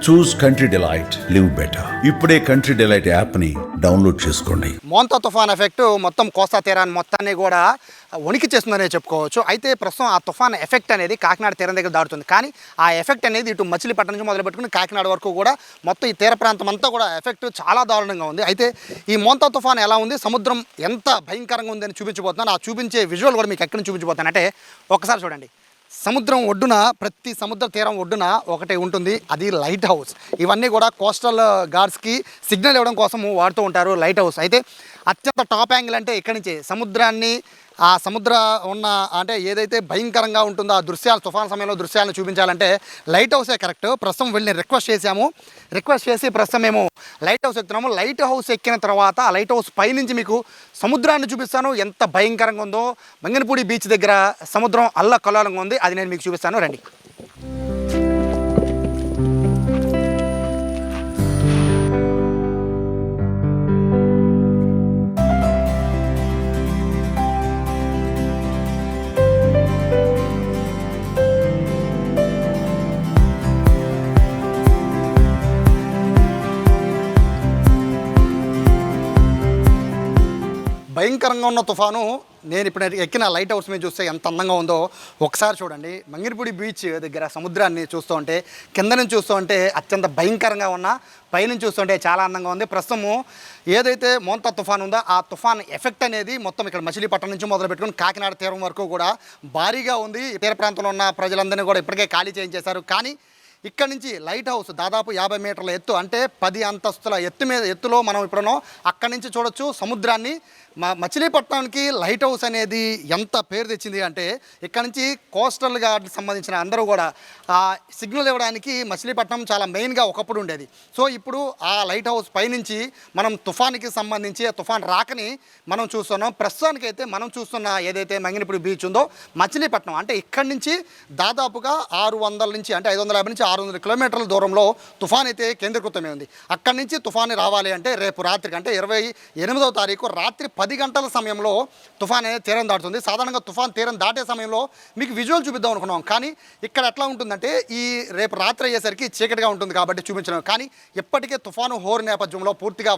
చూస్ country delight, live better. ఇప్పుడే country delight app ని download చేసుకోండి. మోంతా తుఫాన్ ఎఫెక్ట్ మొత్తం కోస్తా తీరాన్ని మొత్తాన్ని కూడా వణికి చేస్తుందనే చెప్పుకోవచ్చు. అయితే ప్రస్తుతం ఆ తుఫాన్ ఎఫెక్ట్ అనేది కాకినాడ తీరం దగ్గర దాడుతుంది. కానీ ఆ ఎఫెక్ట్ అనేది ఇటు మచిలీపట్నం నుంచి మొదలుపెట్టుకుని కాకినాడ వరకు కూడా మొత్తం ఈ తీర ప్రాంతం అంతా కూడా ఎఫెక్ట్ చాలా దారుణంగా ఉంది. అయితే ఈ మోంతా తుఫాన్ ఎలా ఉంది, సముద్రం ఎంత భయంకరంగా ఉందని చూపించబోతున్నాను. ఆ చూపించే విజువల్ కూడా మీకు ఎక్కడి నుంచి చూపించబోతాను అంటే ఒకసారి చూడండి. సముద్రం ఒడ్డున, ప్రతి సముద్ర తీరం ఒడ్డున ఒకటి ఉంటుంది, అది లైట్ హౌస్. ఇవన్నీ కూడా కోస్టల్ గార్డ్స్కి సిగ్నల్ ఇవ్వడం కోసం వాడుతూ ఉంటారు లైట్ హౌస్. అయితే అత్యంత టాప్ యాంగిల్ అంటే ఇక్కడి నుంచి సముద్రాన్ని, ఆ సముద్ర ఉన్న అంటే ఏదైతే భయంకరంగా ఉంటుందో ఆ దృశ్యాలు, తుఫాన్ సమయంలో దృశ్యాలను చూపించాలంటే లైట్ హౌసే కరెక్ట్. ప్రస్తుతం వెళ్ళి రిక్వెస్ట్ చేసి ప్రస్తుతం మేము లైట్ హౌస్ ఎక్కుతున్నాము. లైట్ హౌస్ ఎక్కిన తర్వాత ఆ లైట్ హౌస్ పైనుంచి మీకు సముద్రాన్ని చూపిస్తాను. ఎంత భయంకరంగా ఉందో, మంగనపూడి బీచ్ దగ్గర సముద్రం అల్లకల్లోలంగా ఉంది, అది నేను మీకు చూపిస్తాను, రండి. భయంకరంగా ఉన్న తుఫాను నేను ఇప్పుడు ఎక్కిన లైట్ హౌస్ మీద చూస్తే ఎంత అందంగా ఉందో ఒకసారి చూడండి. మంగిరిపూడి బీచ్ దగ్గర సముద్రాన్ని చూస్తూ ఉంటే, కింద నుంచి చూస్తూ ఉంటే అత్యంత భయంకరంగా ఉన్న, పైనుంచి చూస్తుంటే చాలా అందంగా ఉంది. ప్రస్తుతము ఏదైతే మోంతా తుఫాన్ ఉందో ఆ తుఫాన్ ఎఫెక్ట్ అనేది మొత్తం ఇక్కడ మచిలీపట్నం నుంచి మొదలు పెట్టుకుని కాకినాడ తీరం వరకు కూడా భారీగా ఉంది. తీర ప్రాంతంలో ఉన్న ప్రజలందరినీ కూడా ఇప్పటికే ఖాళీ చేయించేశారు. కానీ ఇక్కడ నుంచి లైట్ హౌస్ దాదాపు 50 మీటర్ల ఎత్తు, అంటే 10 అంతస్తుల ఎత్తులో మనం ఇప్పుడున్నాం. అక్కడి నుంచి చూడొచ్చు సముద్రాన్ని. మచిలీపట్నానికి లైట్ హౌస్ అనేది ఎంత పేరు తెచ్చింది అంటే ఇక్కడ నుంచి కోస్టల్ గార్డ్ సంబంధించిన అందరూ కూడా సిగ్నల్ ఇవ్వడానికి మచిలీపట్నం చాలా మెయిన్గా ఒకప్పుడు ఉండేది. సో ఇప్పుడు ఆ లైట్ హౌస్ పైనుంచి మనం తుఫాన్కి సంబంధించి ఆ తుఫాన్ రాకని మనం చూస్తున్నాం. ప్రస్తుతానికైతే మనం చూస్తున్న ఏదైతే మంగినపూడి బీచ్ ఉందో మచిలీపట్నం, అంటే ఇక్కడి నుంచి దాదాపుగా 600 నుంచి, అంటే 550 నుంచి 600 కిలోమీటర్ల దూరంలో తుఫాన్ అయితే కేంద్రీకృతమై ఉంది. అక్కడి నుంచి తుఫాన్ రావాలి అంటే రేపు రాత్రికి, అంటే 28వ తారీఖు రాత్రి 10 గంటల సమయంలో తుఫాన్ అనేది తీరం దాటుతుంది. సాధారణంగా తుఫాన్ తీరం దాటే సమయంలో మీకు విజువల్ చూపిద్దాం అనుకున్నాం, కానీ ఇక్కడ ఎట్లా ఉంటుందంటే ఈ రేపు రాత్రి అయ్యేసరికి చీకటిగా ఉంటుంది కాబట్టి చూపించడం. కానీ ఇప్పటికే తుఫాను హోరు నేపథ్యంలో పూర్తిగా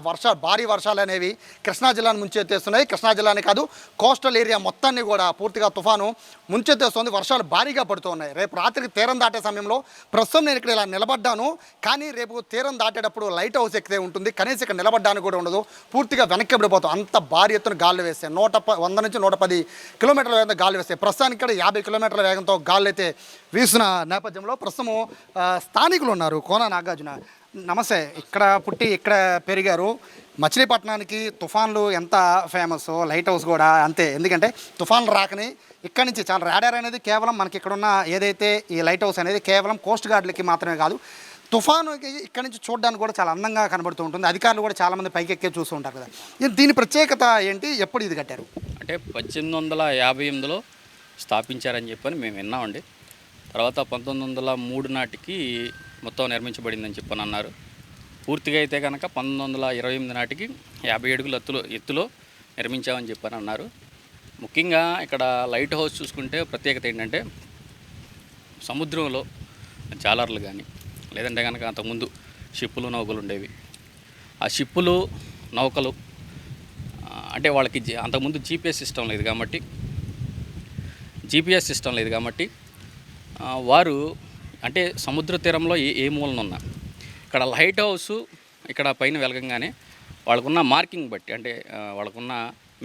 భారీ వర్షాలు అనేవి కృష్ణా జిల్లాను ముంచెత్తేస్తున్నాయి. కృష్ణా జిల్లానే కాదు, కోస్టల్ ఏరియా మొత్తాన్ని కూడా పూర్తిగా తుఫాను ముంచెత్తేస్తుంది. వర్షాలు భారీగా పడుతూ ఉన్నాయి. రేపు రాత్రికి తీరం దాటే సమయంలో ప్రస్తుతం నేను ఇక్కడ ఇలా నిలబడ్డాను, కానీ రేపు తీరం దాటేటప్పుడు లైట్ హౌస్ ఎక్కితే ఉంటుంది, కనీసం ఇక్కడ నిలబడ్డానికి కూడా ఉండదు, పూర్తిగా వెనక్కి పడిపోతాం. అంత భారీ ఎత్తున గాలి వేస్తాయి. 100 నుంచి 110 కిలోమీటర్ల వేగంతో గాలి వేస్తాయి. ప్రస్తుతానికి ఇక్కడ 50 కిలోమీటర్ల వేగంతో గాలి అయితే వీస్తున్న నేపథ్యంలో ప్రస్తుతము స్థానికులు ఉన్నారు. కోన నాగార్జున, నమస్తే. ఇక్కడ పుట్టి ఇక్కడ పెరిగారు. మచిలీపట్నానికి తుఫాన్లు ఎంత ఫేమస్, లైట్ హౌస్ కూడా అంతే. ఎందుకంటే తుఫాన్లు రాకని ఇక్కడ నుంచి చాలా రాడార్ అనేది కేవలం మనకి ఇక్కడున్న ఏదైతే ఈ లైట్ హౌస్ అనేది కేవలం కోస్ట్ గార్డులకి మాత్రమే కాదు, తుఫానుకి ఇక్కడ నుంచి చూడడానికి కూడా చాలా అందంగా కనబడుతూ ఉంటుంది. అధికారులు కూడా చాలామంది పైకి ఎక్కే చూస్తూ ఉంటారు కదా. దీని ప్రత్యేకత ఏంటి, ఎప్పుడు ఇది కట్టారు? అంటే 1858లో స్థాపించారని చెప్పని మేము విన్నామండి. తర్వాత 1903 నాటికి మొత్తం నిర్మించబడిందని చెప్పని అన్నారు. పూర్తిగా అయితే కనుక 1928 నాటికి 50 అడుగుల ఎత్తులో నిర్మించామని చెప్పని అన్నారు. ముఖ్యంగా ఇక్కడ లైట్ హౌస్ చూసుకుంటే ప్రత్యేకత ఏంటంటే సముద్రంలో జాలర్లు కానీ, లేదంటే కనుక అంతకుముందు షిప్పులు నౌకలు ఉండేవి. ఆ షిప్పులు నౌకలు అంటే వాళ్ళకి అంతకుముందు జీపీఎస్ సిస్టమ్ లేదు కాబట్టి వారు అంటే సముద్ర తీరంలో ఏ మూలన ఉన్నా ఇక్కడ లైట్ హౌస్ ఇక్కడ పైన వెలగంగానే వాళ్ళకున్న మార్కింగ్ బట్టి, అంటే వాళ్ళకున్న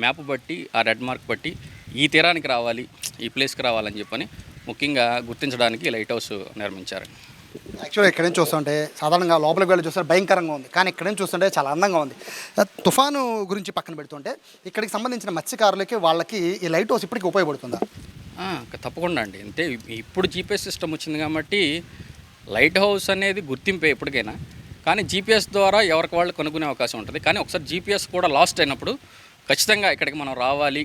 మ్యాప్ బట్టి, ఆ రెడ్ మార్క్ బట్టి ఈ తీరానికి రావాలి, ఈ ప్లేస్కి రావాలని చెప్పని ముఖ్యంగా గుర్తించడానికి లైట్ హౌస్ నిర్మించారు. యాక్చువల్గా ఇక్కడ నుంచి చూస్తుంటే సాధారణంగా లోపలికి వెళ్ళి చూస్తే భయంకరంగా ఉంది, కానీ ఇక్కడ నుంచి చూస్తుంటే చాలా అందంగా ఉంది. తుఫాను గురించి పక్కన పెడుతుంటే ఇక్కడికి సంబంధించిన మత్స్యకారులకి వాళ్ళకి ఈ లైట్ హౌస్ ఇప్పటికి ఉపయోగపడుతుందా? తప్పకుండా అండి. అంటే ఇప్పుడు జీపీఎస్ సిస్టమ్ వచ్చింది కాబట్టి లైట్ హౌస్ అనేది గుర్తింపే ఎప్పటికైనా, కానీ జీపీఎస్ ద్వారా ఎవరికి వాళ్ళు కనుక్కునే అవకాశం ఉంటుంది. కానీ ఒకసారి జీపీఎస్ కూడా లాస్ట్ అయినప్పుడు ఖచ్చితంగా ఇక్కడికి మనం రావాలి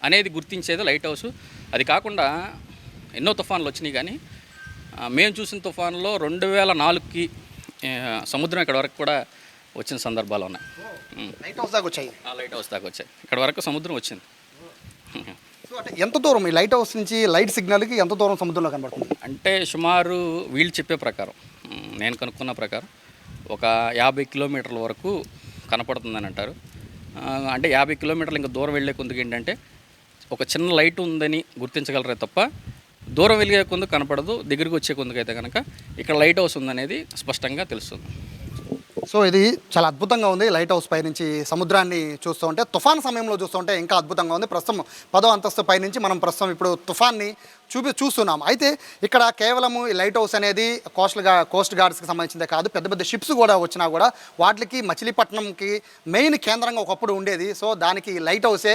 అనేది గుర్తించేది లైట్ హౌస్. అది కాకుండా ఎన్నో తుఫాన్లు వచ్చినాయి, కానీ మేము చూసిన తుఫాన్లో 2004కి సముద్రం ఇక్కడ వరకు కూడా వచ్చిన సందర్భాలు ఉన్నాయి. లైట్ హౌస్ దాకా వచ్చాయి. లైట్ హౌస్ దాకా వచ్చాయి, ఇక్కడ వరకు సముద్రం వచ్చింది. అంటే ఎంత దూరం ఈ లైట్ హౌస్ నుంచి లైట్ సిగ్నల్కి ఎంత దూరం సముద్రంలో కనబడుతుంది? అంటే సుమారు వీళ్ళు చెప్పే ప్రకారం నేను కనుక్కున్న ప్రకారం ఒక 50 కిలోమీటర్ల వరకు కనపడుతుందని అంటారు. అంటే 50 కిలోమీటర్లు ఇంకా దూరం వెళ్ళే కొందుకు ఏంటంటే ఒక చిన్న లైట్ ఉందని గుర్తించగలరే తప్ప దూరం వెలిగే కొందుకు కనపడదు. దగ్గరికి వచ్చే కొందుకైతే కనుక ఇక్కడ లైట్ హౌస్ ఉందనేది స్పష్టంగా తెలుస్తుంది. సో ఇది చాలా అద్భుతంగా ఉంది. లైట్ హౌస్ పైనుంచి సముద్రాన్ని చూస్తూ ఉంటే, తుఫాన్ సమయంలో చూస్తుంటే ఇంకా అద్భుతంగా ఉంది. ప్రస్తుతం 10వ అంతస్తు పైనుంచి మనం ప్రస్తుతం ఇప్పుడు తుఫాన్ని చూస్తున్నాం. అయితే ఇక్కడ కేవలము ఈ లైట్ హౌస్ అనేది కోస్ట్ గార్డ్స్కి సంబంధించిందే కాదు, పెద్ద పెద్ద షిప్స్ కూడా వచ్చినా కూడా వాటికి మచిలీపట్నంకి మెయిన్ కేంద్రంగా ఒకప్పుడు ఉండేది. సో దానికి లైట్ హౌసే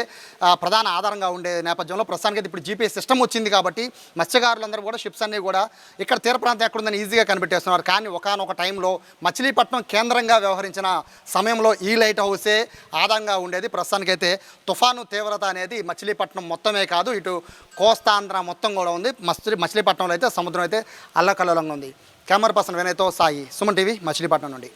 ప్రధాన ఆధారంగా ఉండే నేపథ్యంలో ప్రస్తుతానికి అయితే ఇప్పుడు జీపీఎస్ సిస్టమ్ వచ్చింది కాబట్టి మత్స్యకారులందరూ కూడా షిప్స్ అన్నీ కూడా ఇక్కడ తీర ప్రాంతం ఎక్కడుందని ఈజీగా కనిపెట్టేస్తున్నారు. కానీ ఒకానొక టైంలో మచిలీపట్నం కేంద్రంగా వ్యవహరించిన సమయంలో ఈ లైట్ హౌసే ఆధారంగా ఉండేది. ప్రస్తుతానికైతే తుఫాను తీవ్రత అనేది మచిలీపట్నం మొత్తమే కాదు, ఇటు కోస్తాంధ్ర మొత్తం కూడా ఉంది. మచిలీపట్నంలో అయితే సముద్రం అయితే అల్లకల్లోలంగా ఉంది. కెమెరా పర్సన్ వినయ్తో సాయి, సుమన్ టీవీ, మచిలీపట్నం నుండి.